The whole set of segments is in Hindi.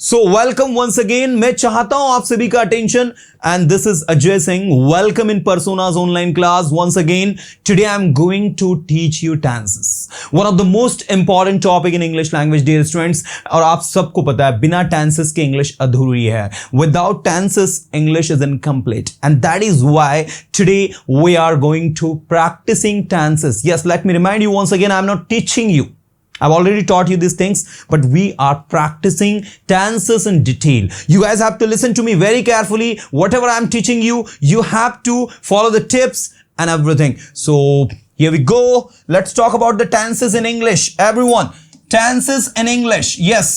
So welcome once again. मैं चाहता हूं आप सभी का attention and this is Ajay Singh. Welcome in Persona's online class once again. Today I am going to teach you tenses, one of the most important topic in English language dear students. और आप सबको पता है बिना टेंसेस के इंग्लिश अधूरी है। Without tenses English is incomplete and that is why today we are going to practising tenses. Yes, let me remind you once again, I am not teaching you. I've already taught you these things, but we are practicing tenses in detail. You guys have to listen to me very carefully. Whatever I'm teaching you, you have to follow the tips and everything. So here we go. Let's talk about the tenses in English. Everyone, tenses in English. Yes.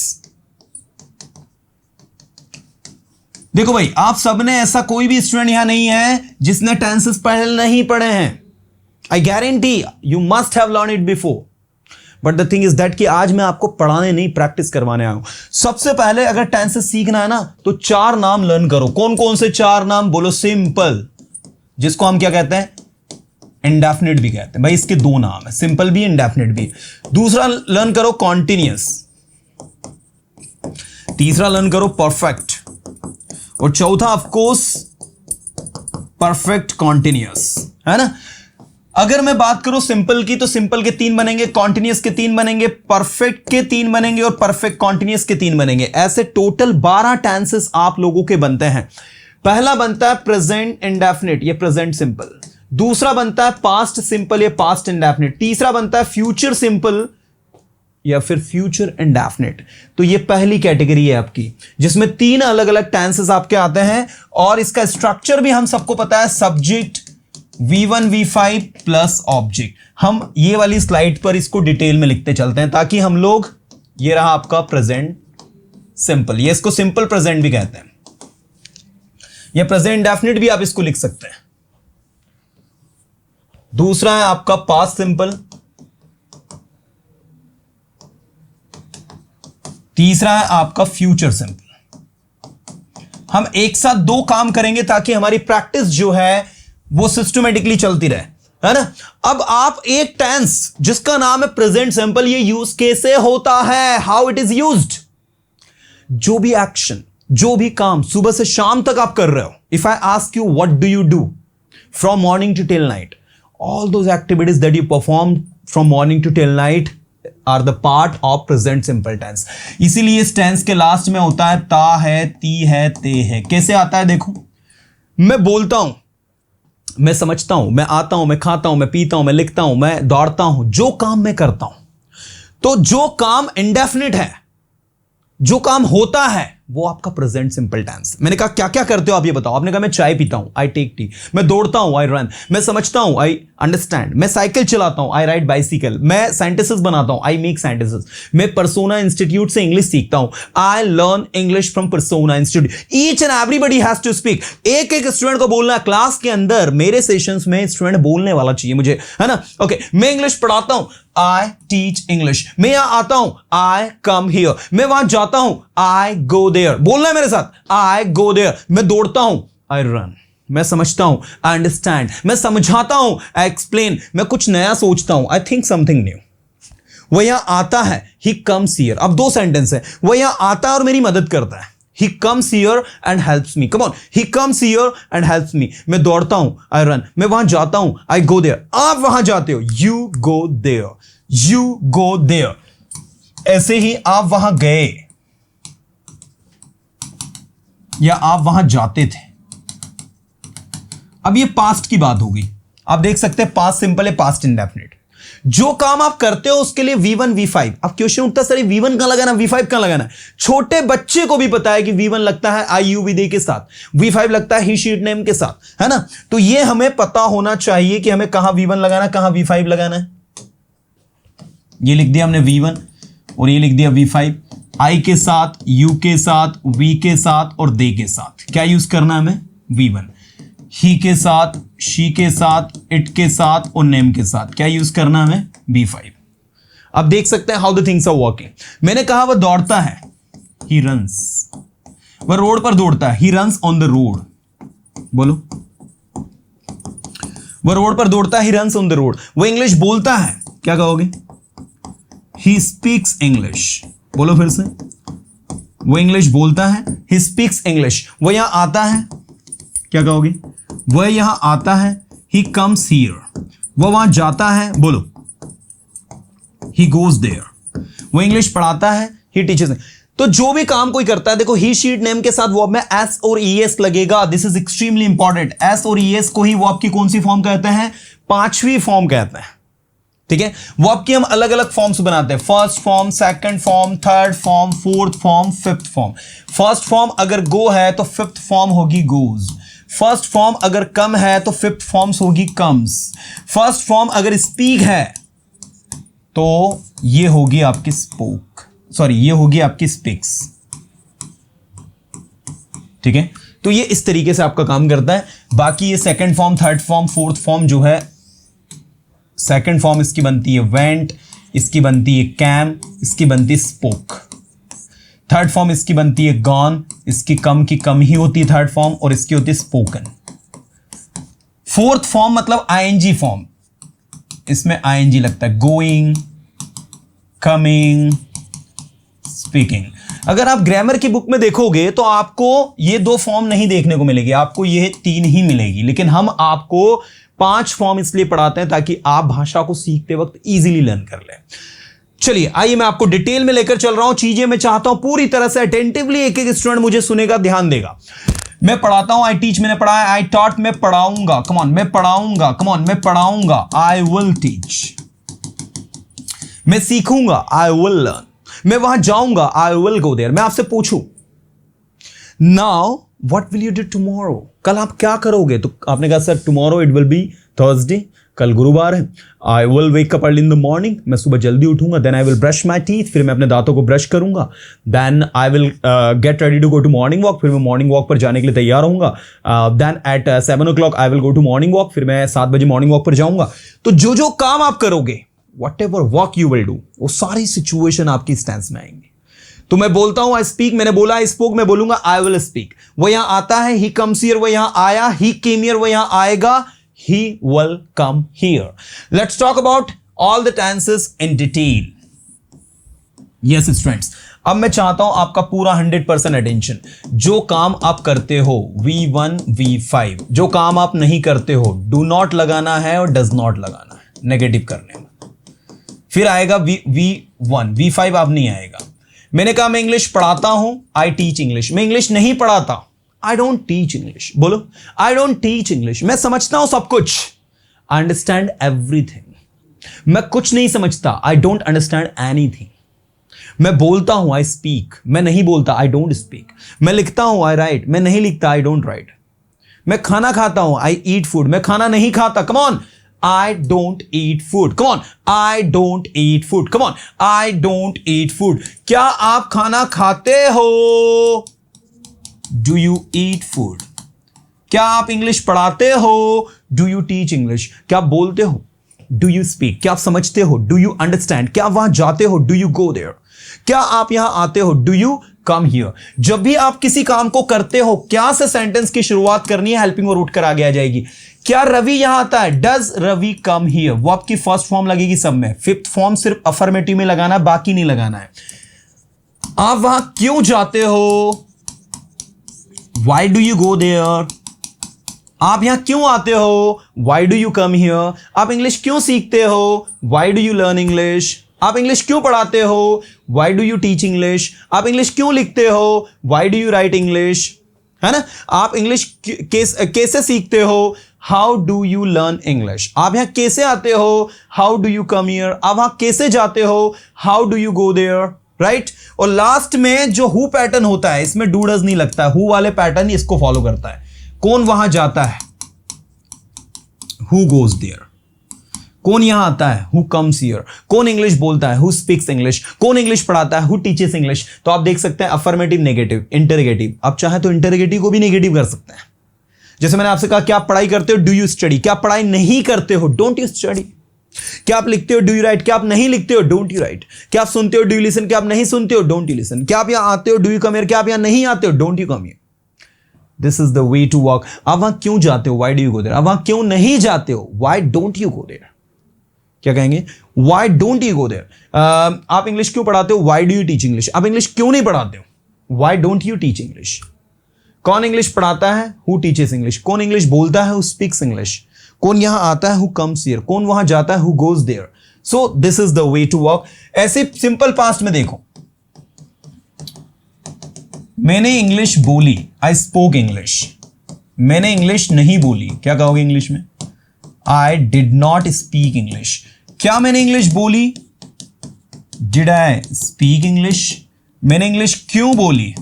देखो भाई, आप सबने ऐसा कोई भी स्टूडेंट यहां नहीं है जिसने टेंसेस पहले नहीं पढ़े हैं. I guarantee you must have learned it before. But the thing is that कि आज मैं आपको पढ़ाने नहीं प्रैक्टिस करवाने आया हूं. सबसे पहले अगर टेंसेस सीखना है ना तो 4 नाम लर्न करो. कौन कौन से 4 नाम बोलो? सिंपल, जिसको हम क्या कहते हैं? इंडेफिनिट भी कहते हैं. भाई इसके 2 नाम है, सिंपल भी इंडेफिनिट भी. दूसरा लर्न करो कॉन्टिन्यूअस. तीसरा लर्न करो परफेक्ट. और चौथा ऑफ कोर्स परफेक्ट कॉन्टिन्यूअस, है ना. अगर मैं बात करूं सिंपल की तो सिंपल के 3 बनेंगे, कॉन्टिन्यूअस के 3 बनेंगे, परफेक्ट के 3 बनेंगे और परफेक्ट कॉन्टिन्यूअस के 3 बनेंगे. ऐसे टोटल 12 टेंसेस आप लोगों के बनते हैं. पहला बनता है प्रेजेंट इंडेफिनिट, ये प्रेजेंट सिंपल. दूसरा बनता है पास्ट सिंपल, ये पास्ट इंडेफिनिट. तीसरा बनता है फ्यूचर सिंपल या फिर फ्यूचर इंडेफिनिट. तो ये पहली कैटेगरी है आपकी, जिसमें 3 अलग अलग टेंसेस आपके आते हैं. और इसका स्ट्रक्चर भी हम सबको पता है, subject V1 V5 plus object. हम ये वाली स्लाइड पर इसको डिटेल में लिखते चलते हैं ताकि हम लोग, ये रहा आपका प्रेजेंट सिंपल, ये इसको सिंपल प्रेजेंट भी कहते हैं. ये प्रेजेंट इंडेफिनिट भी आप इसको लिख सकते हैं. दूसरा है आपका पास्ट सिंपल. तीसरा है आपका फ्यूचर सिंपल. हम एक साथ 2 काम करेंगे ताकि हमारी प्रैक्टिस जो है वो सिस्टमेटिकली चलती रहे, है ना. अब आप एक टेंस जिसका नाम है प्रेजेंट सिंपल, ये यूज कैसे होता है, हाउ इट इज यूज्ड. जो भी एक्शन, जो भी काम सुबह से शाम तक आप कर रहे हो, if I ask you what do you do from morning to till night, all those activities that you perform from morning to till night are the part of present simple tense. इसीलिए इस टेंस के लास्ट में होता है ता है, ती है, ते है. कैसे आता है देखो, मैं बोलता हूं, मैं समझता हूं, मैं आता हूं, मैं खाता हूं, मैं पीता हूं, मैं लिखता हूं, मैं दौड़ता हूं, जो काम मैं करता हूं. तो जो काम इंडेफिनिट है, जो काम होता है, वो आपका प्रेजेंट सिंपल टेंस. मैंने कहा क्या क्या करते हो आप ये बताओ. आपने कहा मैं चाय पीता हूं, आई टेक टी. मैं दौड़ता हूं, आई रन. मैं समझता हूं, आई अंडरस्टैंड. मैं साइकिल चलाता हूं, आई राइड बाइसिकल. मैं सेंटेंसेस बनाता हूं, आई मेक सेंटेंसेस. मैं पर्सोना इंस्टीट्यूट से इंग्लिश सीखता हूं, I learn English from Persona institute. Each and everybody has to speak. एक एक स्टूडेंट को बोलना है क्लास के अंदर. मेरे सेशंस में स्टूडेंट बोलने वाला चाहिए मुझे, है ना. ओके, मैं इंग्लिश पढ़ाता हूं, I teach English. मैं यहां आता हूं, I come here. मैं वहां जाता हूं, I go there. बोलना है मेरे साथ, I go there. मैं दौड़ता हूं, I run. मैं समझता हूं, I understand. मैं समझाता हूं, I explain. मैं कुछ नया सोचता हूं, I think something new. वह यहां आता है, he comes here. अब 2 सेंटेंस है. वह यहां आता है और मेरी मदद करता है. He comes here and helps me. Come on. He comes here and helps me. मैं दौड़ता हूं, I run. मैं वहां जाता हूं, I go there. आप वहां जाते हो, you go there. You go there. ऐसे ही आप वहां गए या आप वहां जाते थे. अब ये पास्ट की बात होगी. आप देख सकते हैं पास्ट सिंपल है, पास्ट इंडेफिनिट. जो काम आप करते हो उसके लिए V1 V5. अब क्वेश्चन उठता सर V1 कहां लगाना, V5 कहां लगाना है. छोटे बच्चे को भी पता है कि V1 लगता है I U विधि के साथ, V5 लगता है ही शीट नेम के साथ, है ना. तो ये हमें पता होना चाहिए कि हमें कहां V1 लगाना, कहां V5 लगाना है. ये लिख दिया हमने V1 और ये लिख दिया V5. I के साथ, U के साथ, V के साथ और दे के साथ क्या यूज करना है हमें? V1. ही के साथ, शी के साथ, इट के साथ और नेम के साथ क्या यूज करना हमें? V5. अब देख सकते हैं how the things are working. मैंने कहा वह दौड़ता है, ही रन्स. वह रोड पर दौड़ता है, he runs on the road. बोलो, वह रोड पर दौड़ता है, he runs on the road. वह इंग्लिश बोलता है, क्या कहोगे? He speaks English. बोलो फिर से, वो इंग्लिश बोलता है, ही स्पीक्स इंग्लिश, वो यहां आता है, क्या कहोगे, वह यहां आता है, ही कम्स हियर, वो वहां जाता है, बोलो, ही गोज देयर, वो इंग्लिश पढ़ाता है, ही टीचर्स। तो जो भी काम कोई करता है, देखो ही शीट नेम के साथ वर्ब में एस और ईएस लगेगा, this is extremely important. S और ईएस को ही वर्ब की कौन सी फॉर्म कहते हैं, पांचवी फॉर्म कहते हैं, ठीक है। वर्ब की हम अलग अलग फॉर्म्स बनाते हैं, first form, second form, third form, fourth form, fifth form. First form अगर गो है तो फिफ्थ फॉर्म होगी गोज, फर्स्ट फॉर्म अगर कम है तो फिफ्थ फॉर्म्स होगी कम्स, फर्स्ट फॉर्म अगर स्पीक है तो ये होगी आपकी स्पोक, सॉरी ये होगी आपकी स्पीक्स, ठीक है। तो ये इस तरीके से आपका काम करता है। बाकी ये second form, third form, fourth form जो है, सेकंड फॉर्म इसकी बनती है वेंट, इसकी बनती है कैम, इसकी बनती है स्पोक। थर्ड फॉर्म इसकी बनती है गॉन, इसकी कम की कम ही होती है थर्ड फॉर्म, और इसकी होती है स्पोकन। फोर्थ फॉर्म मतलब आईएनजी फॉर्म, इसमें आईएनजी लगता है, गोइंग, कमिंग, स्पीकिंग। अगर आप ग्रामर की बुक में देखोगे तो आपको ये दो फॉर्म नहीं देखने को मिलेगी, आपको ये तीन ही मिलेगी, लेकिन हम आपको 5 फॉर्म इसलिए पढ़ाते हैं ताकि आप भाषा को सीखते वक्त इजीली लर्न कर लें। चलिए आइए मैं आपको डिटेल में लेकर चल रहा हूं, चीजें मैं चाहता हूं पूरी तरह से अटेंटिवली एक एक स्टूडेंट मुझे सुनेगा, ध्यान देगा। मैं पढ़ाता हूं, आई टीच मैंने पढ़ाया, आई टॉट मैं पढ़ाऊंगा, कम ऑन मैं पढ़ाऊंगा, कम ऑन मैं पढ़ाऊंगा, आई विल टीच, मैं सीखूंगा, आई विल लर्न, मैं वहां जाऊंगा, आई विल गो देयर। मैं आपसे पूछूं now what will you do tomorrow, कल आप क्या करोगे, तो आपने कहा sir tomorrow it will be Thursday, कल गुरुवार है। I will wake up early in the morning, मैं सुबह जल्दी उठूंगा, then I will brush my teeth, फिर मैं अपने दांतों को ब्रश करूंगा, then I will get ready to go to morning walk, फिर मैं मॉर्निंग वॉक पर जाने के लिए तैयार होऊंगा, then at 7 o'clock I will go to morning walk, फिर मैं 7 बजे मॉर्निंग वॉक पर जाऊंगा। तो जो जो काम आप करोगे, what ever work you will do, वो सारी सिचुएशन आपकी स्टैंस में आएंगी। तो मैं बोलता हूं आई स्पीक, मैंने बोला आई स्पोक, मैं बोलूंगा आई विल स्पीक। वो यहां आता है, ही कम्स हियर, वो यहां आया, ही केम हियर, वो यहां आएगा, he will come here. Let's talk about all the tenses in detail. Yes students, अब मैं चाहता हूं आपका पूरा 100% अटेंशन। जो काम आप करते हो V1 V5, जो काम आप नहीं करते हो डू नॉट लगाना है और डज नॉट लगाना है नेगेटिव करने में। फिर आएगा V1, V5 आप नहीं आएगा। मैंने कहा मैं इंग्लिश पढ़ाता हूं, आई टीच इंग्लिश, मैं इंग्लिश नहीं पढ़ाता, आई डोंट टीच इंग्लिश, बोलो आई डोंट टीच इंग्लिश। मैं समझता हूं सब कुछ, आई अंडरस्टैंड एवरीथिंग। मैं कुछ नहीं समझता, आई डोंट अंडरस्टैंड एनीथिंग। मैं बोलता हूं, आई स्पीक, मैं नहीं बोलता, आई डोंट स्पीक। मैं लिखता हूं, आई राइट, मैं नहीं लिखता, आई डोंट राइट। मैं खाना खाता हूं, आई ईट फूड, मैं खाना नहीं खाता, come on, I don't eat food. Come on. I don't eat food. Come on. I don't eat food. क्या आप खाना खाते हो? Do you eat food? क्या आप इंग्लिश पढ़ाते हो? Do you teach English? क्या आप बोलते हो? Do you speak? क्या आप समझते हो? Do you understand? क्या आप वहां जाते हो? Do you go there? क्या आप यहां आते हो? Do you come here? जब भी आप किसी काम को करते हो, क्या से सेंटेंस की शुरुआत करनी है, हेल्पिंग वर्ब उठकर आगे आ जाएगी। क्या रवि यहां आता है? Does Ravi come here? वो आपकी फर्स्ट फॉर्म लगेगी सब में, फिफ्थ फॉर्म सिर्फ अफर्मेटिव में लगाना है, बाकी नहीं लगाना है। आप वहां क्यों जाते हो? Why do you go there? आप यहां क्यों आते हो? वाई डू यू कम हियर? आप इंग्लिश क्यों सीखते हो? Why do you learn English? आप इंग्लिश क्यों पढ़ाते हो? Why do you teach English? आप इंग्लिश क्यों लिखते हो? Why do you write English? है ना? आप इंग्लिश कैसे सीखते हो? How do you learn English? आप यहां कैसे आते हो? हाउ डू यू कम हियर? आप वहां कैसे जाते हो? How do you go there? Right. और लास्ट में जो हु पैटर्न होता है, इसमें डू डज नहीं लगता है, हु वाले पैटर्न इसको फॉलो करता है। कौन वहां जाता है? Who goes there. कौन यहां आता है? Who comes here. कौन इंग्लिश बोलता है? Who speaks English. कौन इंग्लिश पढ़ाता है? Who teaches English. तो आप देख सकते हैं अफर्मेटिव, नेगेटिव, इंटरोगेटिव। आप चाहे तो इंटरोगेटिव को भी नेगेटिव कर सकते हैं। जैसे मैंने आपसे कहा, क्या आप पढ़ाई करते हो? Do you study. क्या आप पढ़ाई नहीं करते हो? Don't you study. क्या आप लिखते हो? Do you write. क्या आप नहीं लिखते हो? Don't you write. क्या आप सुनते हो? Do you listen. क्या आप नहीं सुनते हो? Don't you listen. क्या आप यहां आते हो? Do you come here. क्या आप यहां नहीं आते हो? Don't you come here. This is the way to work. आप वहां क्यों जाते हो? Why do you go there. आप वहां क्यों नहीं जाते हो? Why don't you go there. क्या कहेंगे? Why don't you go there. आप इंग्लिश क्यों पढ़ाते हो? Why do you teach English. आप इंग्लिश क्यों नहीं पढ़ाते हो? Why don't you teach English? कौन इंग्लिश पढ़ाता है? Who teaches English. कौन इंग्लिश बोलता है? Who speaks English. कौन यहां आता है? Who comes here. कौन वहां जाता है? Who goes there. So this is the way to work. ऐसे सिंपल पास्ट में देखो, मैंने इंग्लिश बोली, आई स्पोक इंग्लिश। मैंने इंग्लिश नहीं बोली, क्या कहोगे इंग्लिश में? I did not speak English. क्या मैंने इंग्लिश बोली? Did I speak English. मैंने इंग्लिश क्यों बोली?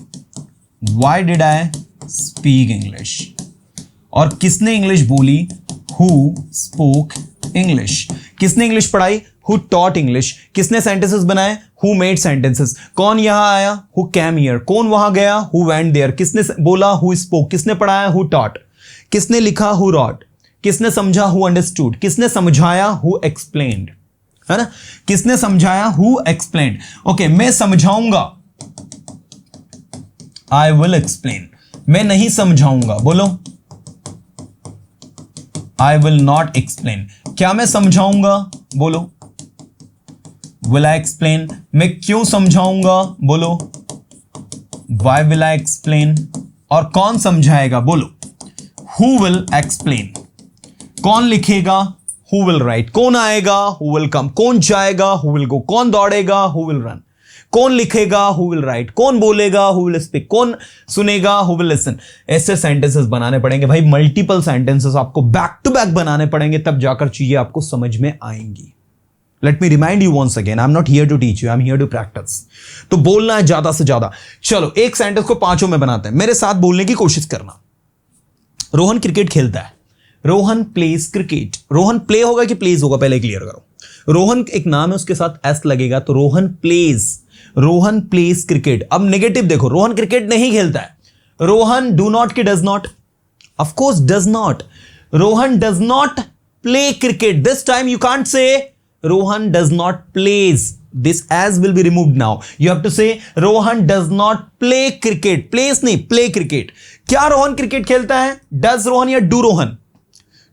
Why did I speak English. और किसने इंग्लिश बोली? Who spoke English. किसने इंग्लिश पढ़ाई? Who taught English. किसने सेंटेंसेस बनाए? Who made sentences. कौन यहां आया? Who came here. कौन वहां गया? Who went there. किसने बोला? Who spoke. किसने पढ़ाया? Who taught. किसने लिखा? Who wrote. किसने समझा? Who understood. किसने समझाया? हु एक्सप्लेन्ड, है ना? किसने समझाया? Who explained. ओके, मैं समझाऊंगा, आई विल एक्सप्लेन। मैं नहीं समझाऊंगा, बोलो, आई विल नॉट एक्सप्लेन। क्या मैं समझाऊंगा? बोलो, विल आई एक्सप्लेन। मैं क्यों समझाऊंगा? बोलो, वाई विल आई एक्सप्लेन। और कौन समझाएगा? बोलो, हु विल एक्सप्लेन। कौन लिखेगा? Who will write. कौन आएगा? Who will come. कौन जाएगा? Who will go. कौन दौड़ेगा? Who will run. कौन लिखेगा? Who will write. कौन बोलेगा? Who will speak. कौन सुनेगा? Who will listen. ऐसे सेंटेंसेस बनाने पड़ेंगे भाई, मल्टीपल सेंटेंसेस आपको बैक टू बैक बनाने पड़ेंगे, तब जाकर चीजें आपको समझ में आएंगी। Let me remind you once again, I am not here to teach you, I am here to practise. तो बोलना है ज्यादा से ज्यादा। चलो एक सेंटेंस को पांचों में बनाते हैं, मेरे साथ बोलने की कोशिश करना। रोहन क्रिकेट खेलता है। Rohan plays cricket. Rohan play होगा कि प्लेज होगा, पहले क्लियर करो। रोहन एक नाम है, उसके साथ एस लगेगा, तो Rohan plays. Rohan plays cricket. अब नेगेटिव देखो, रोहन क्रिकेट नहीं खेलता है। रोहन डू नॉट की does not, of course does not. Rohan does not play cricket. This time you can't say Rohan does not plays, this as will be removed now. You have to say Rohan does not play cricket. Plays नहीं, play cricket. क्या रोहन क्रिकेट खेलता है? does रोहन या do Rohan?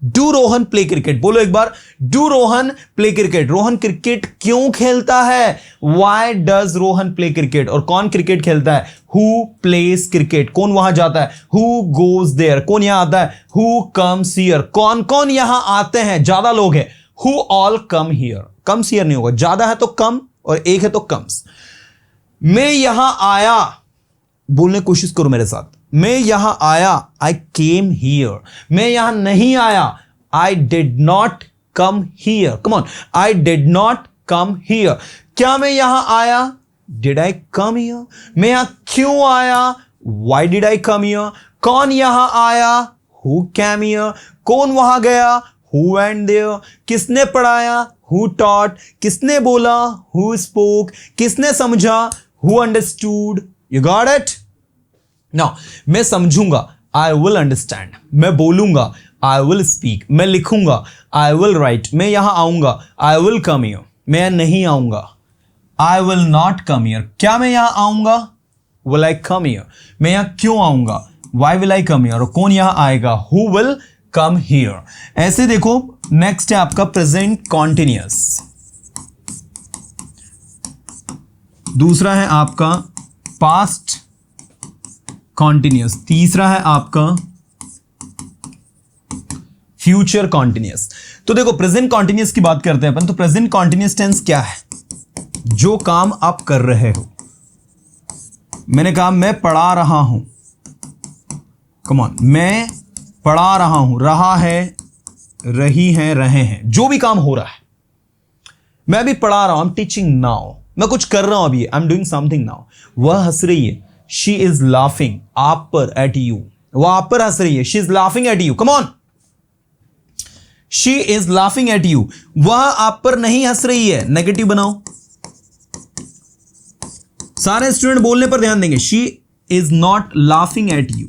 do Rohan play cricket. बोलो एक बार, do Rohan play cricket. Rohan cricket क्यों खेलता है? why does Rohan play cricket? और कौन क्रिकेट खेलता है? who plays cricket. कौन वहां जाता है? who goes there. कौन यहां आता है? who comes here. कौन कौन यहां आते हैं? ज्यादा लोग हैं, who all come here. comes here नहीं होगा, ज्यादा है तो कम और एक है तो कम्स। मैं यहां आया, बोलने की कोशिश करो मेरे साथ। मैं यहां आया, आई केम हियर। मैं यहां नहीं आया, I did not come here. Come on, I did not come here. क्या मैं यहां आया? Did I come here. मैं यहां क्यों आया? Why did I come here. कौन यहां आया? Who came here. कौन वहां गया? Who went there. किसने पढ़ाया? Who taught. किसने बोला? Who spoke. किसने समझा? Who understood. You got it? Now, मैं समझूंगा, I will understand. मैं बोलूंगा, I will speak. मैं लिखूंगा, I will write. मैं यहां आऊंगा, I will come here. मैं नहीं आऊंगा, I will not come here. क्या मैं यहां आऊंगा? Will I come here. मैं यहां क्यों आऊंगा? Why will I come here. और कौन यहां आएगा? Who will come here. ऐसे देखो, नेक्स्ट है आपका प्रेजेंट कॉन्टिन्यूअस। दूसरा है आपका पास्ट कॉन्टिन्यूअस। तीसरा है आपका फ्यूचर कॉन्टिन्यूअस। तो देखो, प्रेजेंट कॉन्टिन्यूअस की बात करते हैं अपन। तो प्रेजेंट कॉन्टिन्यूअस टेंस क्या है? जो काम आप कर रहे हो। मैंने कहा मैं पढ़ा रहा हूं। कम ऑन, मैं पढ़ा रहा हूं, रहा है, रही है, रहे हैं, जो भी काम हो रहा है। मैं अभी पढ़ा रहा हूं, आई एम टीचिंग नाउ। मैं कुछ कर रहा हूं अभी, I am doing something now. वह हंस रही है, शी इज लाफिंग, आप पर, एट यू। वह आप पर हंस रही है, she is laughing at you. Come on, she is laughing at you. वह आप पर नहीं हंस रही है, नेगेटिव बनाओ। सारे स्टूडेंट बोलने पर ध्यान देंगे। She is not laughing at you.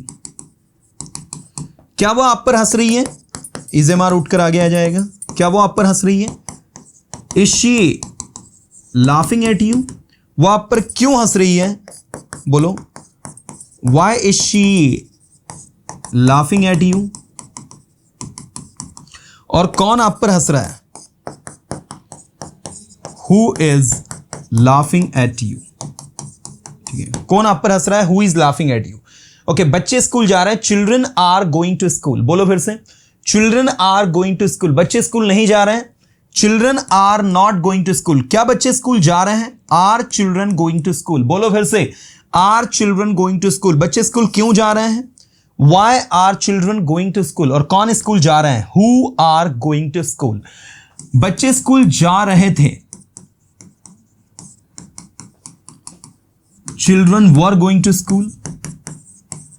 क्या वो आप पर हंस रही है? इजेमार उठकर आगे आ जाएगा। क्या वो आप पर हंस रही है? Is she laughing at you. वो आप पर क्यों हंस रही है? बोलो, why is she laughing at you. और कौन आप पर हंस रहा है? Who is laughing at you. ठीक है, कौन आप पर हंस रहा है? Who is laughing at you? Okay, बच्चे स्कूल जा रहे हैं, children are going to school. बोलो फिर से, children are going to school. बच्चे स्कूल नहीं जा रहे हैं, children are not going to school. क्या बच्चे स्कूल जा रहे हैं? Are children going to school. बोलो फिर से, are children going to school. बच्चे स्कूल क्यों जा रहे हैं? Why are children going to school. और कौन स्कूल जा रहे हैं? Who are going to school. बच्चे स्कूल जा रहे थे, children were going to school.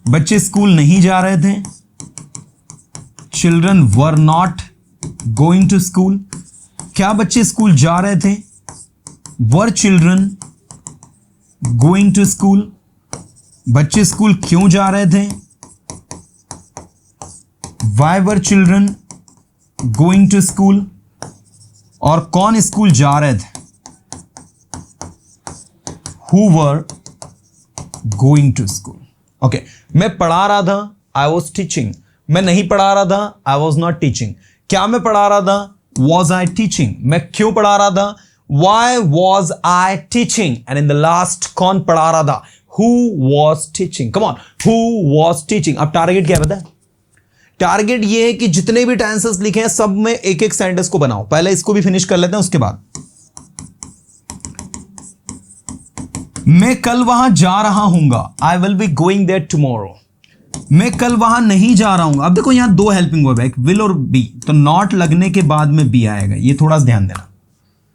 बच्चे स्कूल नहीं जा रहे थे, children were not going to school. क्या बच्चे स्कूल जा रहे थे? Were children going to school. बच्चे स्कूल क्यों जा रहे थे? Why were children going to school. और कौन स्कूल जा रहे थे? Who were going to school. Okay, मैं पढ़ा रहा था, आई वॉज टीचिंग। मैं नहीं पढ़ा रहा था, आई वॉज नॉट टीचिंग। क्या मैं पढ़ा रहा था? Was I teaching. मैं क्यों पढ़ा रहा था? Why was I teaching. And in the last, कौन पढ़ा रहा था? Who was teaching. Come on, who was teaching. अब टारगेट क्या पता है? टारगेट ये है कि जितने भी टेंसेस लिखे हैं सब में एक एक सेंटेंस को बनाओ। पहले इसको भी फिनिश कर लेते हैं, उसके बाद। मैं कल वहां जा रहा हूंगा, I will be going there tomorrow. मैं कल वहां नहीं जा रहा हूं। अब देखो यहां दो हेल्पिंग वर्ब है, विल और बी, तो नॉट लगने के बाद में बी आएगा, ये थोड़ा सा ध्यान देना।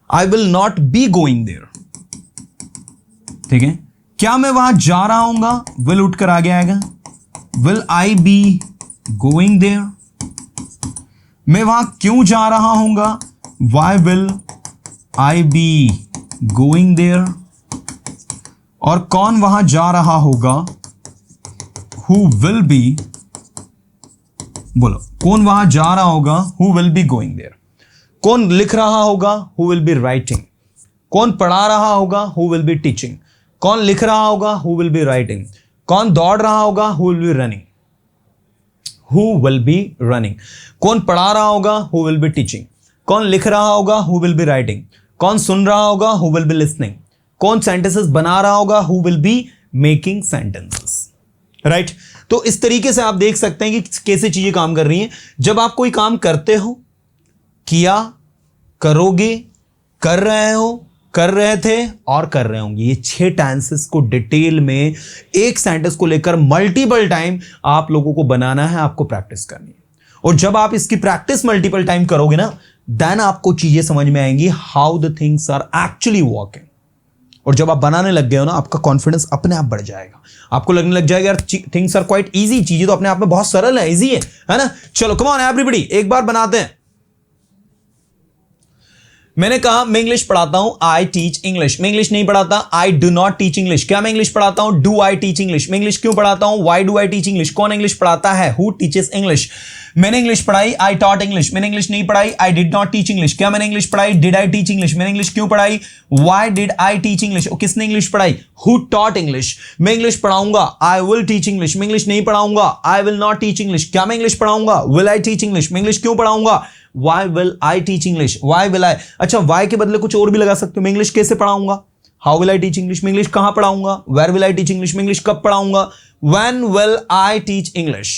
I will not be going there, ठीक है। क्या मैं वहां जा रहा हूंगा? विल उठकर आगे आएगा, will I be going there. मैं वहां क्यों जा रहा हूंगा? Why will I be going there. और कौन वहां जा रहा होगा? हु विल बी, बोलो कौन वहां जा रहा होगा? Who will be going there. कौन लिख रहा होगा? Who will be writing. कौन पढ़ा रहा होगा? Who will be teaching. कौन लिख रहा होगा? Who will be writing. कौन दौड़ रहा होगा? Who will be running. Who will be running. कौन पढ़ा रहा होगा? Who will be teaching. कौन लिख रहा होगा? Who will be writing. कौन सुन रहा होगा? Who will be listening. कौन सेंटेंसेस बना रहा होगा? Who will be making sentences. Right, तो इस तरीके से आप देख सकते हैं कि कैसे चीजें काम कर रही हैं। जब आप कोई काम करते हो, किया, करोगे, कर रहे हो, कर रहे थे और कर रहे होंगे, ये 6 टेंसेस को डिटेल में एक सेंटेंस को लेकर मल्टीपल टाइम आप लोगों को बनाना है, आपको प्रैक्टिस करनी है। और जब आप इसकी प्रैक्टिस मल्टीपल टाइम करोगे ना, देन आपको चीजें समझ में आएंगी, how the things are actually working. और जब आप बनाने लग गए हो ना, आपका कॉन्फिडेंस अपने आप बढ़ जाएगा। आपको लगने लग जाएगा यार थिंग्स आर क्वाइट इजी, चीजें तो अपने आप में बहुत सरल है, इजी है ना। चलो कम ऑन एवरीबॉडी, एक बार बनाते हैं। मैंने कहा मैं इंग्लिश पढ़ाता हूं, आई टीच इंग्लिश। मैं इंग्लिश नहीं पढ़ाता, I do not teach English. क्या मैं इंग्लिश पढ़ाता हूं? Do I teach English. मैं इंग्लिश क्यों पढ़ाता हूं? Why do I teach English. कौन इंग्लिश पढ़ाता है? Who teaches English. मैंने इंग्लिश पढ़ाई, आई टॉट इंग्लिश। मैंने इंग्लिश नहीं पढ़ाई, आई डिड नॉट टीच इंग्लिश। क्या मैंने इंग्लिश पढ़ाई? Did I teach English. मैंने इंग्लिश क्यों पढ़ाई? Y did I teach English. और किसने इंग्लिश पढ़ाई? Who taught English. मैं इंग्लिश पढ़ाऊंगा, आई विल टीच इंग्लिश। मैं इंग्लिश नहीं पढ़ाऊंगा, आई विल नॉट टीच इंग्लिश। क्या मैं इंग्लिश पढ़ाऊंगा? Will I teach English. मैं इंग्लिश क्यों पढ़ाऊंगा? Why will I teach English? Why will I? अच्छा, why के बदले कुछ और भी लगा सकते हो। मैं इंग्लिश कैसे पढ़ाऊंगा? How will I teach English? मैं इंग्लिश कहां पढ़ाऊंगा? Where will I teach English? मैं इंग्लिश कब पढ़ाऊंगा? When will I teach English?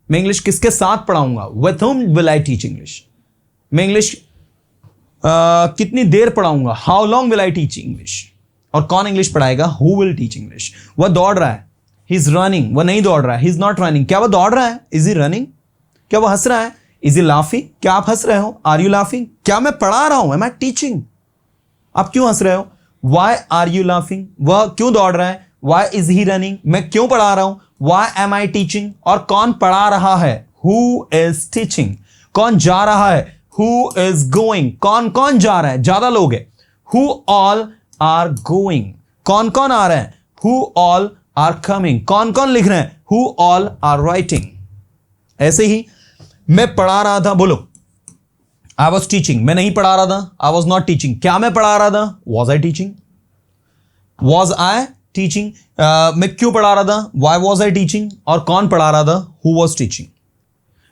मैं इंग्लिश किसके साथ पढ़ाऊंगा? With whom will I teach English? मैं इंग्लिश कितनी देर पढ़ाऊंगा? How long will I teach English? और कौन English पढ़ाएगा? Who will teach English? वह दौड़ रहा है, he is running। वह नहीं दौड़ रहा है, he is not running। क्या वह दौड़ रहा है? Is he running? क्या वह हंस रहा है? Is he laughing? क्या आप हंस रहे हो? Are you laughing? क्या मैं पढ़ा रहा हूं? Am I teaching? आप क्यों हंस रहे हो? Why are you laughing? वह क्यों दौड़ रहा है? Why is he running? मैं क्यों पढ़ा रहा हूं? Why am I teaching? और कौन पढ़ा रहा है? Who is teaching? कौन जा रहा है? Who is going? कौन कौन जा रहा है? ज्यादा लोग हैं। Who all are going? कौन कौन आ रहे हैं? Who all are coming? कौन कौन लिख रहे हैं? Who all are writing? ऐसे ही मैं पढ़ा रहा था, बोलो आई वॉज टीचिंग। मैं नहीं पढ़ा रहा था, आई वॉज नॉट टीचिंग। क्या मैं पढ़ा रहा था? Was I teaching. Was I teaching. मैं क्यों पढ़ा रहा था? Why was I teaching. और कौन पढ़ा रहा था? Who was teaching.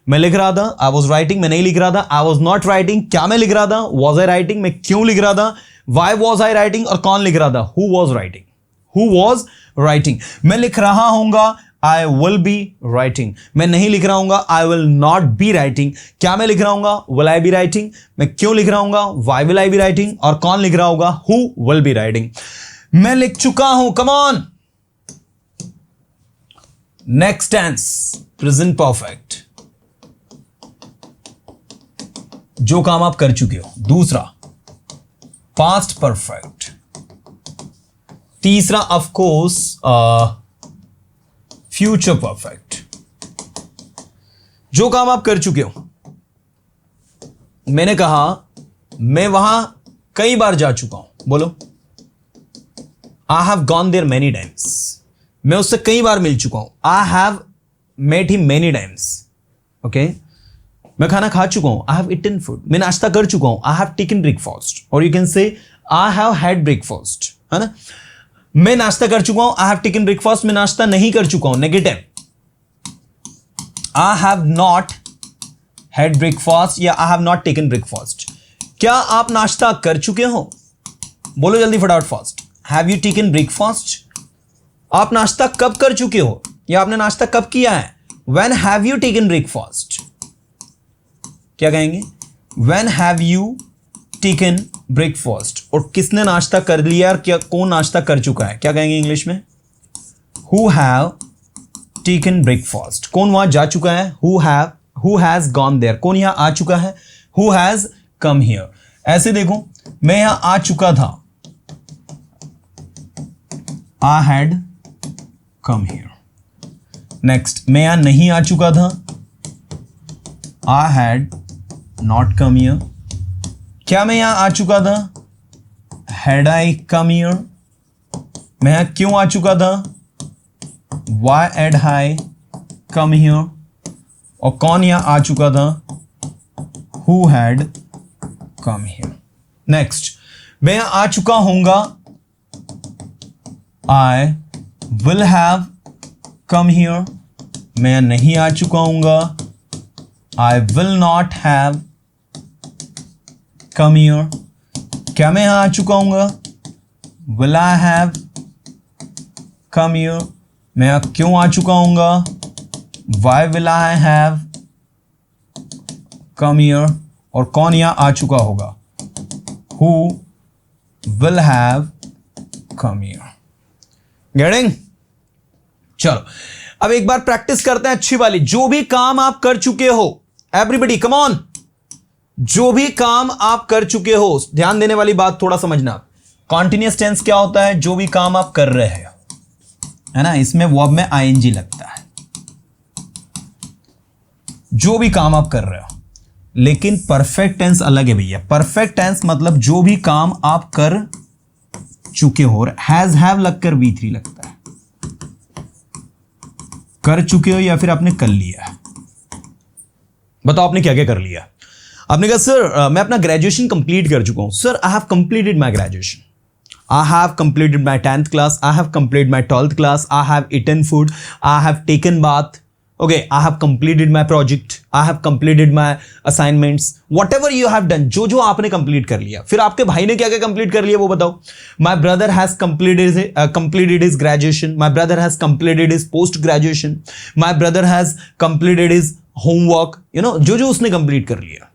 मैं लिख रहा था, आई वॉज राइटिंग। मैं नहीं लिख रहा था, आई वॉज नॉट राइटिंग। क्या मैं लिख रहा था? Was I writing. मैं क्यों लिख रहा था? Why was I writing. और कौन लिख रहा था? Who was writing. Who was writing. मैं लिख रहा हूंगा, आई विल बी राइटिंग। मैं नहीं लिख रहा हूंगा, I will not be writing. क्या मैं लिख रहा हूंगा, विल आई बी राइटिंग। मैं क्यों लिख रहा हूंगा, why will I be writing. और कौन लिख रहा होगा, हु विल बी राइटिंग। मैं लिख चुका हूं, come on. Next tense present perfect, जो काम आप कर चुके हो। दूसरा पास्ट परफेक्ट। तीसरा ऑफ कोर्स फ्यूचर परफेक्ट, जो काम आप कर चुके हो। मैंने कहा मैं वहां कई बार जा चुका हूं, बोलो। I have gone there many times, मैं उससे कई बार मिल चुका हूं। I have met him many times. Okay, मैं खाना खा चुका हूं, आई हैव ईटन फूड। मैं नाश्ता कर चुका हूं, आई हैव टेकन ब्रेकफास्ट। और you can say I have had breakfast, है ना। मैं नाश्ता कर चुका हूं, आई हैव टेकन ब्रेकफास्ट। मैं नाश्ता नहीं कर चुका हूं, negative. I have not had breakfast या I have not taken breakfast. क्या आप नाश्ता कर चुके हो, बोलो जल्दी फटाफट fast. Have you taken breakfast. आप नाश्ता कब कर चुके हो या आपने नाश्ता कब किया है। When have you taken breakfast, क्या कहेंगे, when have you taken breakfast. और किसने नाश्ता कर लिया, क्या कौन नाश्ता कर चुका है, क्या कहेंगे इंग्लिश में, हु हैव टेकन ब्रेकफास्ट। कौन वहां जा चुका है, हु हैज गॉन देयर। कौन यहां आ चुका है, हु हैज कम हियर। ऐसे देखो, मैं यहां आ चुका था, I had come here. Next, मैं यहां नहीं आ चुका था, I had not come here. क्या मैं यहां आ चुका था, हैड आई कम हियर। मैं यहां क्यों आ चुका था, why had I come here. और कौन यहां आ चुका था, who had come here. Next, मैं यहां आ चुका हूंगा, I will have come here. मैं यहां नहीं आ चुका हूंगा, I will not have come here. क्या मैं यहां आ चुका हूंगा, will I have come here. मैं यहां क्यों आ चुका हूंगा, why will I have come here. और कौन यहां आ चुका होगा, who will have come here. Getting? चलो अब एक बार प्रैक्टिस करते हैं अच्छी वाली। जो भी काम आप कर चुके हो, एवरीबडी कम ऑन, जो भी काम आप कर चुके हो, ध्यान देने वाली बात थोड़ा समझना। कॉन्टिन्यूअस टेंस क्या होता है, जो भी काम आप कर रहे हो, है ना, इसमें वर्ब में आईएनजी लगता है, जो भी काम आप कर रहे हो। लेकिन परफेक्ट टेंस अलग है भैया। परफेक्ट टेंस मतलब जो भी काम आप कर चुके हो, हैज हैव लगकर V3 लगता है। कर चुके हो या फिर आपने कर लिया। बताओ आपने क्या क्या कर लिया। आपने कहा सर मैं अपना ग्रेजुएशन कंप्लीट कर चुका हूं। Sir I have completed my graduation, I have completed my 10th class, I have completed my 12th class, I have eaten food, I have taken bath, okay, I have completed my project, I have completed my assignments, whatever you have done, जो जो आपने कंप्लीट कर लिया। फिर आपके भाई ने क्या क्या कंप्लीट कर लिया वो बताओ। My brother has completed his graduation, my brother has completed his post graduation, my brother has completed his homework, you know, जो जो उसने कंप्लीट कर लिया।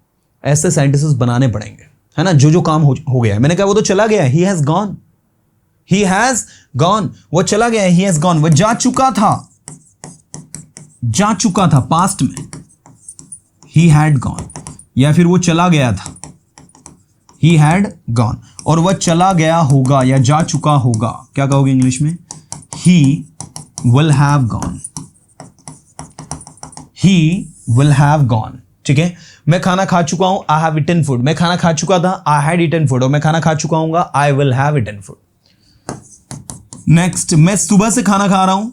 ऐसे सेंटेंसेस बनाने पड़ेंगे, है ना, जो जो काम हो गया है। मैंने कहा वो तो चला गया, he has gone, he has gone, वो चला गया, ही हैज गॉन, वो जा चुका था, जा चुका था पास्ट में, ही हैड गॉन, या फिर वो चला गया था, ही हैड गॉन, और वह चला गया होगा या जा चुका होगा, क्या कहोगे इंग्लिश में, he will have gone, he will have gone. ठीक है, मैं खाना खा चुका हूं, आई हैव ईटन फूड, मैं खाना खा चुका था, आई हैड ईटन फूड, और मैं खाना खा चुका हूंगा, I will have eaten food. Next, मैं सुबह से खाना खा रहा हूं,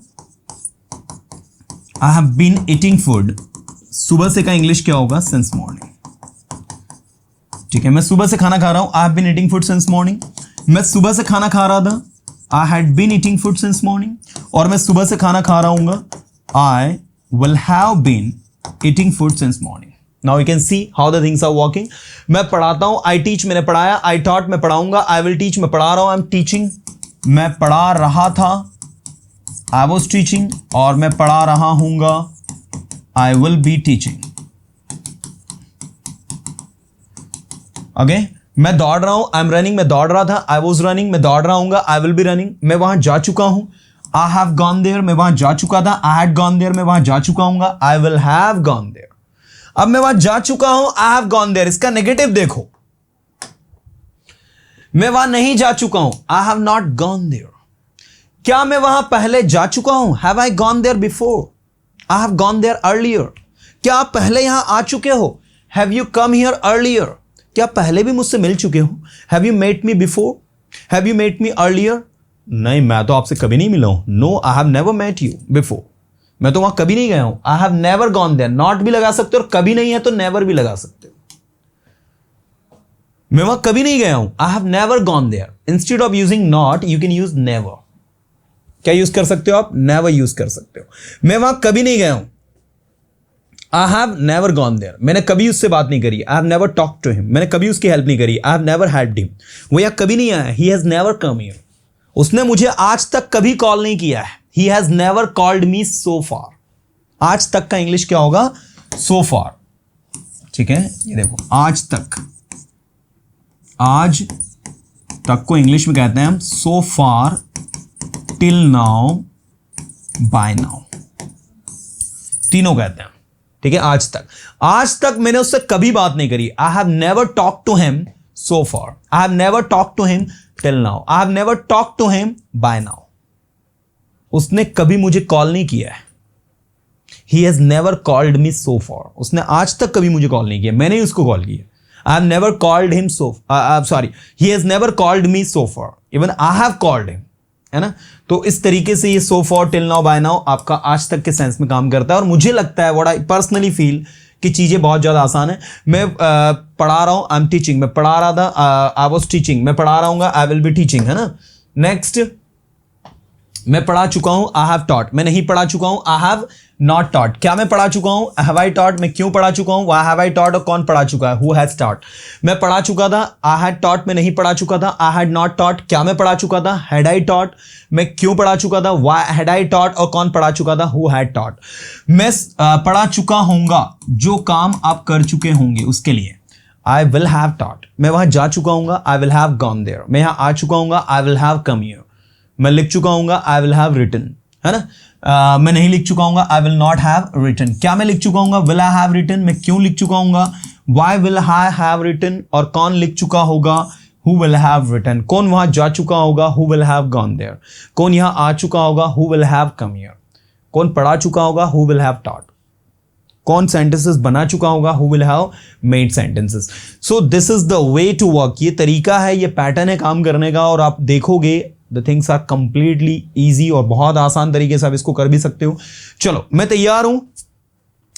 I have been eating food. सुबह से का इंग्लिश क्या होगा, सिंस मॉर्निंग। ठीक है, मैं सुबह से खाना खा रहा हूं, I have been eating food since morning. मैं सुबह से खाना खा रहा था, I had been eating food since morning. और मैं सुबह से खाना खा रहा हूंगा, I will have been eating food since morning. Now you can see how the things are working. मैं पढ़ाता हूं, आई टीच, मैंने पढ़ाया, आई टॉट, मैं पढ़ाऊंगा, आई विल टीच, मैं पढ़ा रहा हूं, आई एम टीचिंग। मैं पढ़ा रहा था, आई वॉज टीचिंग, और मैं पढ़ा रहा हूंगा, I will be teaching. Okay, मैं दौड़ रहा हूं, आई एम रनिंग, मैं दौड़ रहा था, आई वॉज रनिंग, मैं दौड़ रहा हूंगा, आई विल बी रनिंग। मैं वहां जा चुका हूं, आई हैव गॉन देयर, मैं वहां जा चुका था, आई हैड गॉन देयर, मैं वहां जा चुका हूंगा, I will have gone there. अब मैं वहां जा चुका हूं, आई हैव गॉन देयर, इसका नेगेटिव देखो, मैं वहां नहीं जा चुका हूं, I have not gone there. क्या मैं वहां पहले जा चुका हूं, have I gone there before, I have gone there earlier. क्या आप पहले यहां आ चुके हो, have you come here earlier. क्या पहले भी मुझसे मिल चुके हो, have you met me before, have you met me earlier. नहीं, मैं तो आपसे कभी नहीं मिला हूं, no I have never met you before, मैं तो वहां कभी नहीं गया हूं, I have never gone there. Not भी लगा सकते हो, और कभी नहीं है तो नेवर भी लगा सकते हो। मैं वहां कभी नहीं गया हूं, I have never gone there. Instead of using not you can use never. क्या यूज कर सकते हो आप, नेवर यूज कर सकते हो। मैं वहां कभी नहीं गया हूं, I have never gone there, मैंने कभी उससे बात नहीं करी, I have never talk to him, मैंने कभी उसकी हेल्प नहीं करी, I have never helped him. वो यहां कभी नहीं आया, he has never come here, उसने मुझे आज तक कभी कॉल नहीं किया है, he has never called me so far. आज तक का इंग्लिश क्या होगा, सो फार। ठीक है, ये देखो, आज तक, आज तक को इंग्लिश में कहते हैं हम सो फार, टिल नाउ, बाय नाउ, तीनों कहते हैं। ठीक है, आज तक मैंने उससे कभी बात नहीं करी, I have never talk to him so far, I have never talk to him till now, I have never talk to him by now. उसने कभी मुझे कॉल नहीं किया है, he has never called me so far, उसने आज तक कभी मुझे कॉल नहीं किया, मैंने ही उसको कॉल किया। I have never called him sorry, he has never called me so far, even I have called him, है ना। तो इस तरीके से ये so far, till now, by now आपका आज तक के सेंस में काम करता है। और मुझे लगता है, व्हाट आई पर्सनली फील, कि चीजें बहुत ज्यादा आसान है। मैं पढ़ा रहा हूं, आई एम टीचिंग, मैं पढ़ा रहा था, आई वाज टीचिंग, मैं पढ़ा रहा हूंगा, आई विल बी टीचिंग, है ना। नेक्स्ट, मैं पढ़ा चुका हूं, आई हैव टॉट, मैं नहीं पढ़ा चुका हूं, आई हैव नॉट टॉट। क्या मैं पढ़ा चुका हूं, हैव आई टॉट, मैं क्यों पढ़ा चुका हूं, व्हाई हैव आई टॉट, और कौन पढ़ा चुका है, हु हैज टॉट। मैं पढ़ा चुका था, आई हैड टॉट, मैं नहीं पढ़ा चुका था, आई हैड नॉट टॉट। क्या मैं पढ़ा चुका था, हैड आई टॉट, मैं क्यों पढ़ा चुका था, व्हाई हैड आई टॉट, और कौन पढ़ा चुका था, हु हैड टॉट। मैं पढ़ा चुका हूंगा, जो काम आप कर चुके होंगे उसके लिए, आई विल हैव टॉट। मैं वहां जा चुका हूंगा, I will have gone there. मैं यहां आ चुका हूंगा, I will have come here. मैं लिख चुका हूंगा, आई विल हैव रिटन, है ना। मैं नहीं लिख चुका हूंगा, I will not have written. क्या मैं लिख चुका हूंगा, विल आई हैव रिटन। मैं क्यों लिख चुका हूंगा, why will I have written. और कौन लिख चुका होगा, हु विल हैव रिटन। कौन वहां जा चुका होगा, who will have gone there. कौन यहां आ चुका होगा, who will have come here. कौन पढ़ा चुका होगा, हु विल हैव टॉट। कौन सेंटेंसेस बना चुका होगा, who will have made sentences. So this is the way to work. ये तरीका है, ये पैटर्न है काम करने का, और आप देखोगे the things are completely easy, और बहुत आसान तरीके से आप इसको कर भी सकते हो। चलो, मैं तैयार हूं,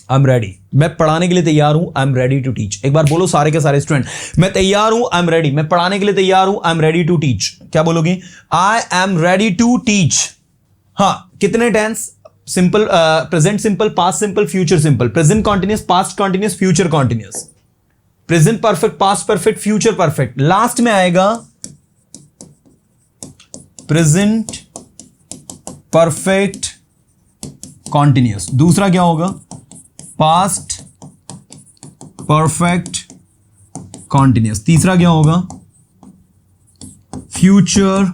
आई एम रेडी। मैं पढ़ाने के लिए तैयार हूं, I am ready to teach. एक बार बोलो सारे के सारे स्टूडेंट, मैं तैयार हूं, आई एम रेडी। मैं पढ़ाने के लिए तैयार हूं, I am ready to teach. क्या बोलोगे, I am ready to teach. हाँ, कितने tense, simple, present simple, past simple, future simple, present continuous, past continuous, future continuous, present perfect, past perfect, future perfect. Last में आएगा प्रेजेंट परफेक्ट कॉन्टिन्यूस। दूसरा क्या होगा, पास्ट परफेक्ट कॉन्टिन्यूस। तीसरा क्या होगा, फ्यूचर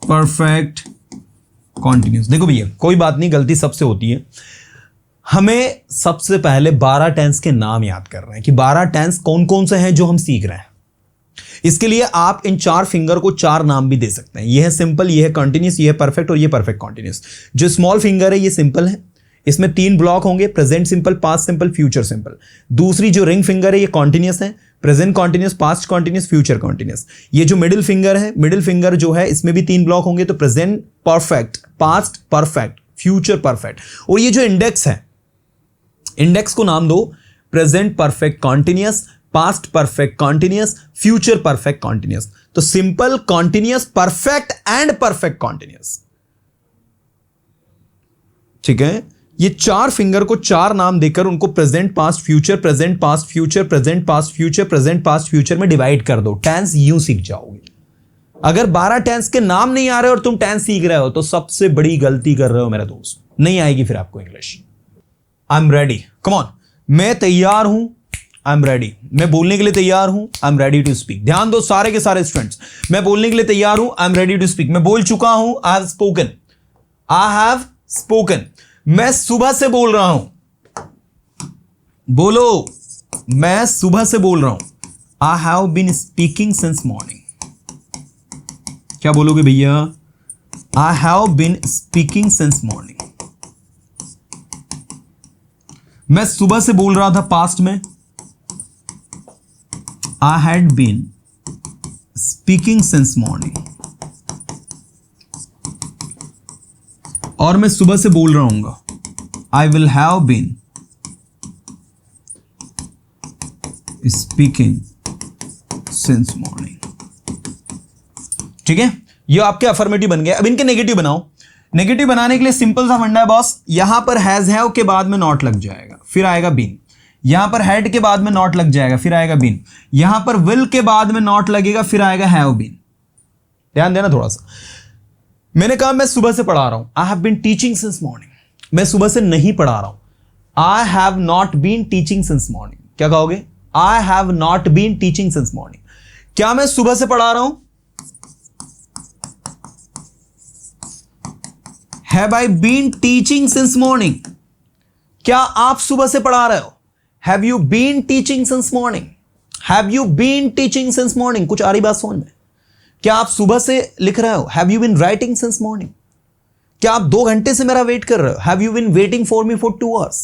परफेक्ट कॉन्टिन्यूस। देखो भैया, कोई बात नहीं, गलती सबसे होती है। हमें सबसे पहले 12 टेंस के नाम याद कर रहे हैं कि 12 टेंस कौन कौन से हैं जो हम सीख रहे हैं। इसके लिए आप इन 4 फिंगर को 4 नाम भी दे सकते हैं। यह है सिंपल, यह है कंटिन्यूस, यह है परफेक्ट और यह परफेक्ट कॉन्टिन्यूस। जो स्मॉल फिंगर है ये सिंपल है, इसमें 3 ब्लॉक होंगे, present simple, past simple, future simple. दूसरी जो रिंग फिंगर है ये कॉन्टिन्यूस है, present continuous, past continuous, future continuous. ये जो मिडिल फिंगर है, मिडिल फिंगर जो है इसमें भी 3 ब्लॉक होंगे, तो present perfect, past perfect, future perfect. और ये जो इंडेक्स है, इंडेक्स को नाम दो present perfect continuous, past perfect continuous, future perfect continuous. तो simple, continuous, perfect and perfect continuous. ठीक है, ये 4 फिंगर को 4 नाम देकर उनको present past future, present past future, present past future, present past future में डिवाइड कर दो। टेंस यूं सीख जाओगे। अगर 12 टेंस के नाम नहीं आ रहे और तुम टेंस सीख रहे हो तो सबसे बड़ी गलती कर रहे हो मेरा दोस्त, नहीं आएगी फिर आपको English. I am ready, come on, मैं तैयार हूं, आई एम रेडी, मैं बोलने के लिए तैयार हूं, I am ready to speak. ध्यान दो सारे के सारे स्टूडेंट्स, मैं बोलने के लिए तैयार हूं, I am ready to speak. मैं बोल चुका हूं, I have spoken, I have spoken. मैं सुबह से बोल रहा हूं, बोलो, मैं सुबह से बोल रहा हूं, I have been speaking since morning. क्या बोलोगे भैया? I have been speaking since morning. मैं सुबह से बोल रहा था पास्ट में, I had been speaking since morning. और मैं सुबह से बोल रहा हूंगा, I will have been speaking since morning. ठीक है, ये आपके अफर्मेटिव बन गए। अब इनके नेगेटिव बनाओ। नेगेटिव बनाने के लिए सिंपल सा फंडा है बॉस, यहां पर हैज हैव के बाद में नॉट लग जाएगा, फिर आएगा बीन। यहां पर हैड के बाद में नॉट लग जाएगा, फिर आएगा बीन। यहां पर विल के बाद में नॉट लगेगा, फिर आएगा हैव बीन। ध्यान देना थोड़ा सा। मैंने कहा मैं सुबह से पढ़ा रहा हूं, I have been teaching since morning. मैं सुबह से नहीं पढ़ा रहा हूं, I have not been teaching since morning. क्या कहोगे? I have not been teaching since morning. क्या मैं सुबह से पढ़ा रहा हूं? Have I been teaching since morning? क्या आप सुबह से पढ़ा रहे हो? Have you been teaching since morning? Have you been teaching since morning? कुछ आ रही बात समझ में? क्या आप सुबह से लिख रहे हो? Have you been writing since morning? क्या आप 2 घंटे से मेरा वेट कर रहे हो? Have you been waiting for me for 2 hours?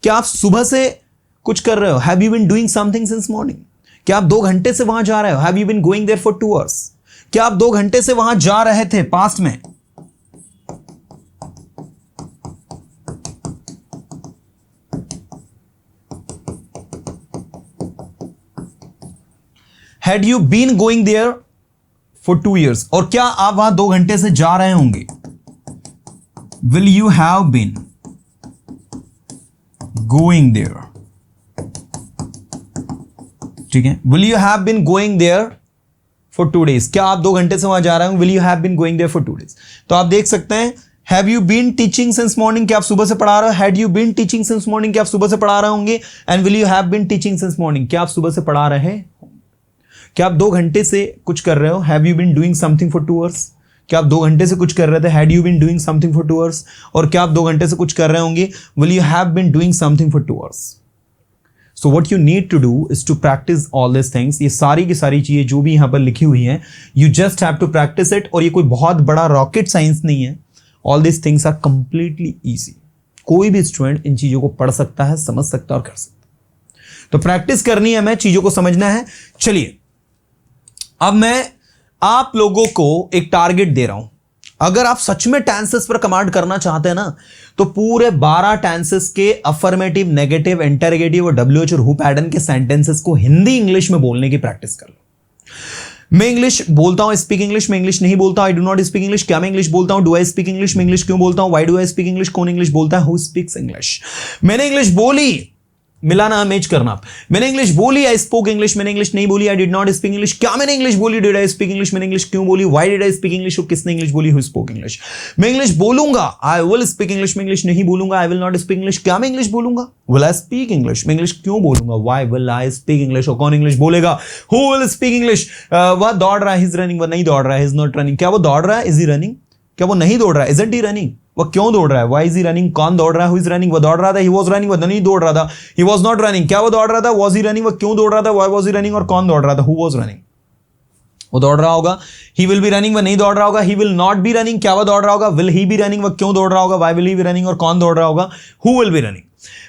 क्या आप सुबह से कुछ कर रहे हो? Have you been doing something since morning? क्या आप 2 घंटे से वहां जा रहे हो? Have you been going there for 2 hours? क्या आप 2 घंटे से वहां जा रहे थे पास्ट में? Had you been going there for 2 years? और क्या आप वहां 2 घंटे से जा रहे होंगे? Will you have been going there? ठीक है, will you have been going there for 2 days? क्या आप 2 घंटे से वहां जा रहे हो? Will you have been going there for 2 days? तो आप देख सकते हैं, have you been teaching since morning? क्या आप सुबह से पढ़ा रहे हो? Had you been teaching since morning? क्या आप सुबह से पढ़ा रहे होंगे? And will you have been teaching since morning? क्या आप सुबह से पढ़ा रहे हैं? क्या आप 2 घंटे से कुछ कर रहे हो? Have you been doing something for 2 hours? क्या आप 2 घंटे से कुछ कर रहे थे? Had you been doing something for 2 hours? और क्या आप 2 घंटे से कुछ कर रहे होंगे? Will you have been doing something for 2 hours? So what you need to do is to practice all these things. ये सारी की सारी चीजें जो भी यहां पर लिखी हुई हैं, you just have to practice it. और ये कोई बहुत बड़ा रॉकेट साइंस नहीं है. All these things are completely easy. कोई भी स्टूडेंट इन चीजों को पढ़ सकता है, समझ सकता है और कर सकता है. तो प्रैक्टिस करनी है, हमें चीजों को समझना है. चलिए, अब मैं आप लोगों को एक टारगेट दे रहा हूं. अगर आप सच में टेंसेस पर कमांड करना चाहते हैं ना, तो पूरे 12 टेंसेस के अफर्मेटिव, नेगेटिव, इंटरोगेटिव और डब्ल्यूएच और हु पैटर्न के सेंटेंसेस को हिंदी इंग्लिश में बोलने की प्रैक्टिस कर लो. मैं इंग्लिश बोलता हूं, स्पीक इंग्लिश. मैं इंग्लिश नहीं बोलता, I do not speak English. क्या मैं इंग्लिश बोलता हूं? Do I speak English. मैं इंग्लिश क्यों बोलता हूं? Why do I speak English. कौन इंग्लिश बोलता है? Who speaks English. मैंने इंग्लिश बोली, मिलाना, मैच करना. मैंने इंग्लिश बोली, आई स्पोक इंग्लिश. मैंने इंग्लिश नहीं बोली, आई डिड नॉट स्पीक इंग्लिश. क्या मैंने इंग्लिश बोली? Did I speak English. मैंने इंग्लिश क्यों बोली? Why did I speak English. और किसने इंग्लिश बोली? Who spoke English. मैं इंग्लिश बोलूंगा, आई विल स्पीक इंग्लिश. मैं इंग्लिश नहीं बोलूंगा, आई विल नॉट स्पीक इंग्लिश. क्या मैं इंग्लिश बोलूंगा? Will I speak English. मैं इंग्लिश क्यों बोलूंगा? Why will I speak English. और कौन इंग्लिश बोलेगा? Who will speak English. वह दौड़ रहा है, इज रनिंग. वह नहीं दौड़ रहा है, इज नॉट रनिंग. क्या वो दौड़ रहा है? Is he running. क्या वो नहीं दौड़ रहा है? Isn't he running. वह क्यों दौड़ रहा है? Why is he running. कौन दौड़ रहा है? Who is running. वह दौड़ रहा था, ही वाज रनिंग. वह नहीं दौड़ रहा था, ही वाज नॉट रनिंग. क्या वो दौड़ रहा था? Was he running. वह क्यों दौड़ रहा था? Why was he running. और कौन दौड़ रहा था? Who was running. वो दौड़ रहा होगा, ही विल बी रनिंग. वह नहीं दौड़ रहा होगा, he will not be running. क्या वह दौड़ रहा होगा? Will he be running. वह क्यों दौड़ रहा होगा? Why will he be running. और कौन दौड़ रहा होगा? Who will be running.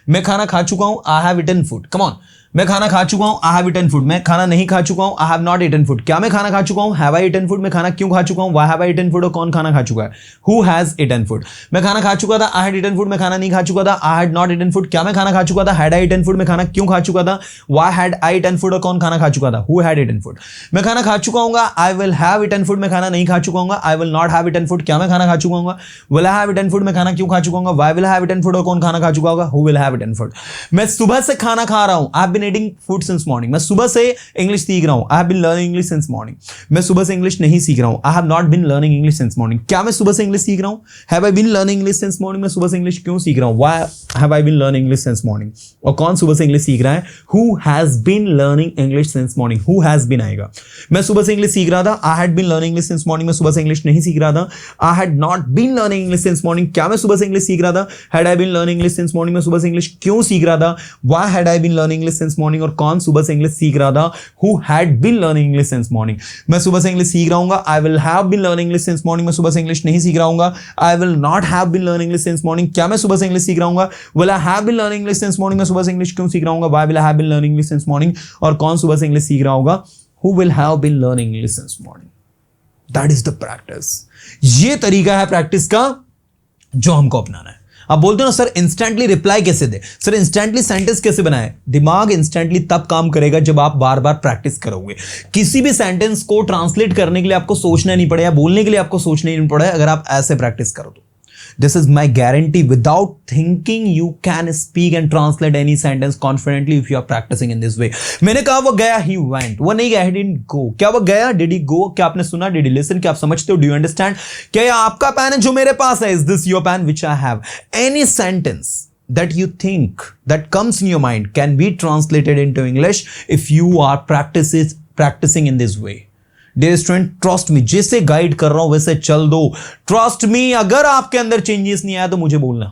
मैं खाना खा चुका हूं, I have eaten food. Come on. मैं खाना खा चुका हूं, आई हैव ईटन फूड. मैं खाना नहीं खा चुका हूं, I have not eaten food. क्या मैं खाना खा चुका हूं? Have I eaten food. मैं खाना क्यों खा चुका हूं? Why have I eaten food. और कौन खाना खा चुका है? Who has eaten food. मैं खाना खा चुका था, आई हैड ईटन फूड. मैं खाना नहीं खा चुका था, I had not eaten food. क्या मैं खाना खा चुका था? Had I eaten food. मैं खाना क्यों खा चुका था? Why had I eaten food. और कौन खाना खा चुका था? Who had eaten food. मैं खाना खा चुका हूंगा, I will have eaten food. मैं खाना नहीं खा चुका हूंगा, I will not have eaten food. क्या मैं खाना खा चुका हूंगा? Will I have eaten food. मैं खाना क्यों खा चुका हूंगा? Why will I have eaten food. और कौन खाना खा चुका होगा? Who will have eaten food. मैं सुबह से खाना खा रहा हूं, I have been been eating food since morning, मैं सुबह से इंग्लिश सीख रहा हूं, I have been learning English since morning. मैं सुबह से इंग्लिश नहीं सीख रहा हूं, I have not been learning English since morning. क्या मैं सुबह से इंग्लिश सीख रहा हूं? Have I been learning English since morning, मैं सुबह से इंग्लिश क्यों सीख रहा हूं? Why have I been learning English since morning. और कौन सुबह से इंग्लिश सीख रहा है? Who has been learning English since morning, who has been आएगा। मैं सुबह से इंग्लिश सीख रहा था, I had been learning English since morning, मैं सुबह से इंग्लिश नहीं सीख रहा था, I had not been learning English since morning. क्या मैं सुबह से इंग्लिश सीख रहा था? Had I been learning English since morning, मैं सुबह से इंग्लिश क्यों सीख रहा था? Why had I been learning English since morning. और कौन सुबह से इंग्लिश सीख रहा था? Who had been learning English since morning. मैं सुबह से इंग्लिश सीख रहा हूं, I will have been learning English since morning, मैं सुबह से इंग्लिश नहीं सीख रहा हूं, I will not have been learning English since morning. क्या मैं सुबह से इंग्लिश सीख रहा हूं? Will I have been learning English since morning, मैं सुबह से इंग्लिश क्यों सीख रहा हूं? Why will I have been learning English since morning. और कौन सुबह से इंग्लिश सीख रहा होगा? Who will have been learning English since morning. That is the practice. ये तरीका है प्रैक्टिस का जो हमको अपनाना है। आप बोलते हो ना सर इंस्टेंटली रिप्लाई कैसे दे, सर इंस्टेंटली सेंटेंस कैसे बनाए? दिमाग इंस्टेंटली तब काम करेगा जब आप बार बार प्रैक्टिस करोगे। किसी भी सेंटेंस को ट्रांसलेट करने के लिए आपको सोचना नहीं पड़ेगा, बोलने के लिए आपको सोचना नहीं पड़ेगा, अगर आप ऐसे प्रैक्टिस करो तो। This is my guarantee. Without thinking, you can speak and translate any sentence confidently if you are practicing in this way. मैंने कहा वो गया, he went. वो नहीं गया, he didn't go. क्या वो गया? Did he go? क्या आपने सुना? Did he listen? क्या आप समझते हो? Do you understand? क्या ये आपका पेन है जो मेरे पास है? Is this your pen which I have? Any sentence that you think that comes in your mind can be translated into English if you are practicing in this way. Dear student trust me, जैसे गाइड कर रहा हूं वैसे चल दो। ट्रस्ट मी, अगर आपके अंदर चेंजेस नहीं आया तो मुझे बोलना,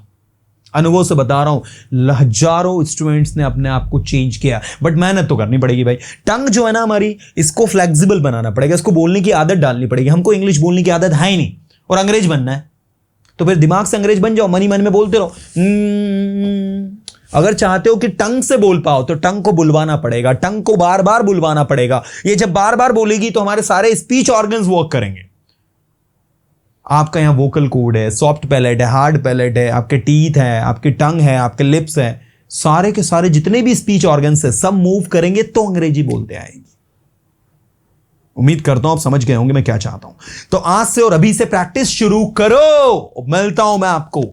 अनुभव से बता रहा हूं हजारों स्टूडेंट्स ने अपने आप को चेंज किया, बट मेहनत तो करनी पड़ेगी भाई। टंग जो है ना हमारी, इसको फ्लेक्सिबल बनाना पड़ेगा, इसको बोलने की आदत डालनी पड़ेगी। हमको इंग्लिश बोलने की आदत है ही नहीं और अंग्रेज बनना है, तो फिर दिमाग से अंग्रेज बन जाओ, मन ही मन में बोलते रहो। अगर चाहते हो कि टंग से बोल पाओ तो टंग को बुलवाना पड़ेगा, टंग को बार बार बुलवाना पड़ेगा। ये जब बार बार बोलेगी तो हमारे सारे स्पीच ऑर्गन्स वर्क करेंगे। आपका यहां वोकल कॉर्ड है, सॉफ्ट पैलेट है, हार्ड पैलेट है, आपके टीथ है, आपकी टंग है, आपके लिप्स है, सारे के सारे जितने भी स्पीच ऑर्गन्स है सब मूव करेंगे तो अंग्रेजी बोलते आएगी। उम्मीद करता हूं आप समझ गए होंगे मैं क्या चाहता हूं। तो आज से और अभी से प्रैक्टिस शुरू करो। मिलता हूं मैं आपको